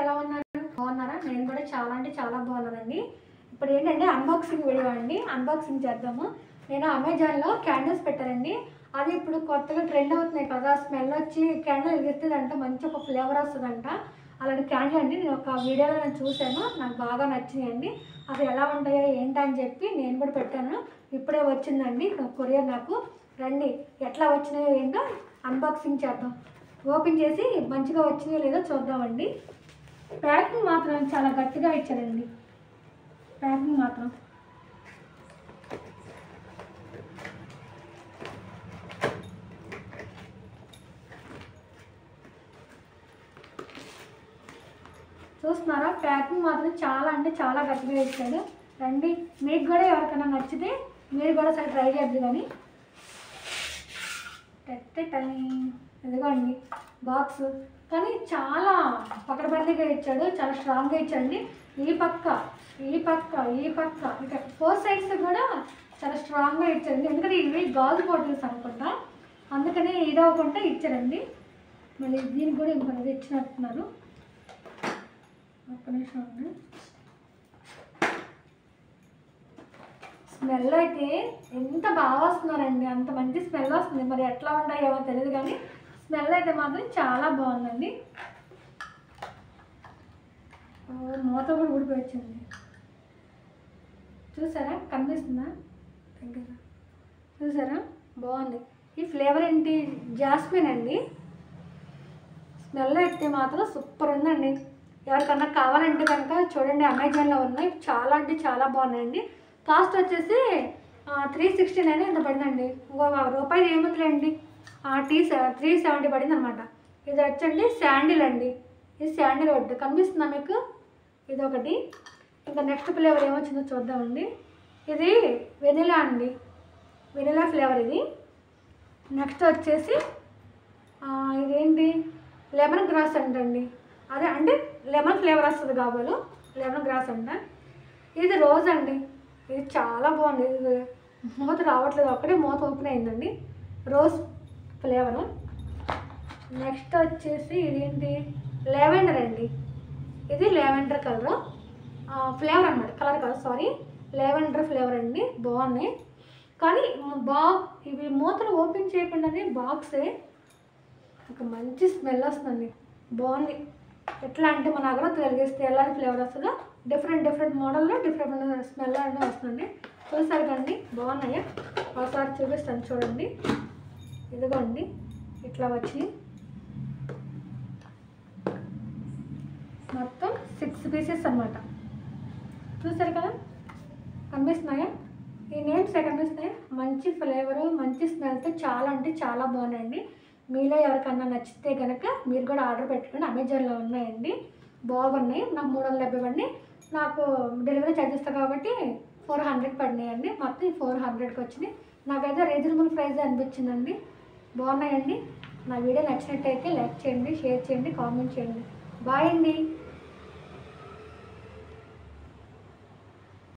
ఎలా ఉన్నారు? బాగున్నారా? నేను కూడా చాలా అంటే చాలా బాగున్నానండి. ఇప్పుడు ఏంటంటే అన్బాక్సింగ్ వీడియో అండి. అన్బాక్సింగ్ చేద్దాము. నేను అమెజాన్లో క్యాండిల్స్ పెట్టానండి. అది ఇప్పుడు కొత్తగా ట్రెండ్ అవుతున్నాయి కదా, స్మెల్ వచ్చి క్యాండిల్ ఎగురుతుందంట, మంచి ఒక ఫ్లేవర్ వస్తుందంట. అలాంటి క్యాండిల్ అండి నేను ఒక వీడియోలో నేను చూశాను, నాకు బాగా నచ్చినాయండి. అసలు ఎలా ఉంటాయో ఏంటని చెప్పి నేను కూడా పెట్టాను. ఇప్పుడే వచ్చిందండి కొరియర్ నాకు. రండి ఎట్లా వచ్చినాయో ఏంటో అన్బాక్సింగ్ చేద్దాం. ఓపెన్ చేసి మంచిగా వచ్చినాయో లేదో చూద్దామండి. ప్యాకింగ్ మాత్రం చాలా గట్టిగా ఇచ్చారండి. ప్యాకింగ్ మాత్రం చూస్తున్నారా? ప్యాకింగ్ మాత్రం చాలా అంటే చాలా గట్టిగా ఇచ్చాడు. రండి మీకు కూడా ఎవరికైనా నచ్చితే మీరు కూడా సరే ట్రై చేద్దు. కానీ ఇదిగోండి బాక్స్, కానీ చాలా పకడబందీగా ఇచ్చాడు, చాలా స్ట్రాంగ్గా ఇచ్చాడండి. ఈ పక్క ఈ పక్క ఈ పక్క ఇక 4 సైడ్స్ కూడా చాలా స్ట్రాంగ్గా ఇచ్చారండి. ఎందుకంటే ఇవి గాజు బాటిల్స్ అనుకుంటా, అందుకని ఇది అవ్వకుండా ఇచ్చారండి. మళ్ళీ దీనికి కూడా ఇంకొకటి ఇచ్చినట్టున్నారు. ఒక్క నిమిషం అండి. స్మెల్ అయితే ఎంత బాగా వస్తున్నారండి, అంత మంచి స్మెల్ వస్తుంది. మరి ఎట్లా ఉంటాయో తెలియదు, కానీ స్మెల్ అయితే మాత్రం చాలా బాగుందండి. మూత కూడా ఊడిపోయింది. చూసారా? కనిపిస్తుందా? దగ్గర చూసారా? బాగుంది. ఈ ఫ్లేవర్ ఏంటి? జాస్మిన్ అండి. స్మెల్ అయితే మాత్రం సూపర్ ఉందండి. ఎవరికన్నా కావాలంటే కనుక చూడండి, అమెజాన్లో ఉన్నాయి. చాలా అంటే చాలా బాగున్నాయండి. కాస్ట్ వచ్చేసి 369 ఎంత పడిందండి. రూపాయలు ఏముందిలేండి, 370 పడింది అనమాట. ఇది వచ్చండి శాండిల్ అండి. ఇది శాండిల్ వడ్డు కనిపిస్తుందా మీకు? ఇది ఒకటి. ఇంకా నెక్స్ట్ ఫ్లేవర్ ఏమొచ్చిందో చూద్దామండి. ఇది వెనిలా అండి, వెనిలా ఫ్లేవర్ ఇది. నెక్స్ట్ వచ్చేసి ఇదేంటి లెమన్ గ్రాస్ అంటండి. అదే అంటే లెమన్ ఫ్లేవర్ వస్తుంది కాబోలు, లెమన్ గ్రాస్ అంట. ఇది రోజ్ అండి. ఇది చాలా బాగుంది. ఇది మూత రావట్లేదు, ఒక్కడే మూత ఓపెన్ అయిందండి. Rose flavour. నెక్స్ట్ వచ్చేసి ఇదేంటి లెవెండర్ అండి. ఇది లెవెండర్ కలర్ ఫ్లేవర్ అన్నమాట, కలర్ కాదు సారీ, లెవెండర్ ఫ్లేవర్ అండి. బాగున్నాయి, కానీ ఇవి మూతలు ఓపెన్ చేయకుండానే బాక్సే ఒక మంచి స్మెల్ వస్తుందండి. బాగుంది. ఎట్లా అంటే మన అగరత్తి కలిగిస్తే ఎలాంటి ఫ్లేవర్ వస్తుందో డిఫరెంట్ మోడల్లో డిఫరెంట్ స్మెల్ అనేది వస్తుంది. చూసారు కండి, బాగున్నాయా? ఒకసారి చూపిస్తాను చూడండి. ఇదిగోండి ఇట్లా వచ్చి మొత్తం 6 పీసెస్ అన్నమాట. చూసారు కదా? కనిపిస్తున్నాయా? ఈ నేమ్స్ కనిపిస్తున్నాయి. మంచి ఫ్లేవరు, మంచి స్మెల్తో చాలా అంటే చాలా బాగున్నాయండి. మీలో ఎవరికన్నా నచ్చితే కనుక మీరు కూడా ఆర్డర్ పెట్టుకుని, అమెజాన్లో ఉన్నాయండి, బాగున్నాయి. నాకు 370 పడినాయి. నాకు డెలివరీ ఛార్జెస్ కాబట్టి 400 పడినాయండి. మొత్తం 400కి వచ్చినాయి. నాకైతే రీజనబుల్ ప్రైస్ అనిపించిందండి. బాగున్నాయండి. నా వీడియో నచ్చినట్టయితే లైక్ చేయండి, షేర్ చేయండి, కామెంట్ చేయండి. బాయ్ అండి.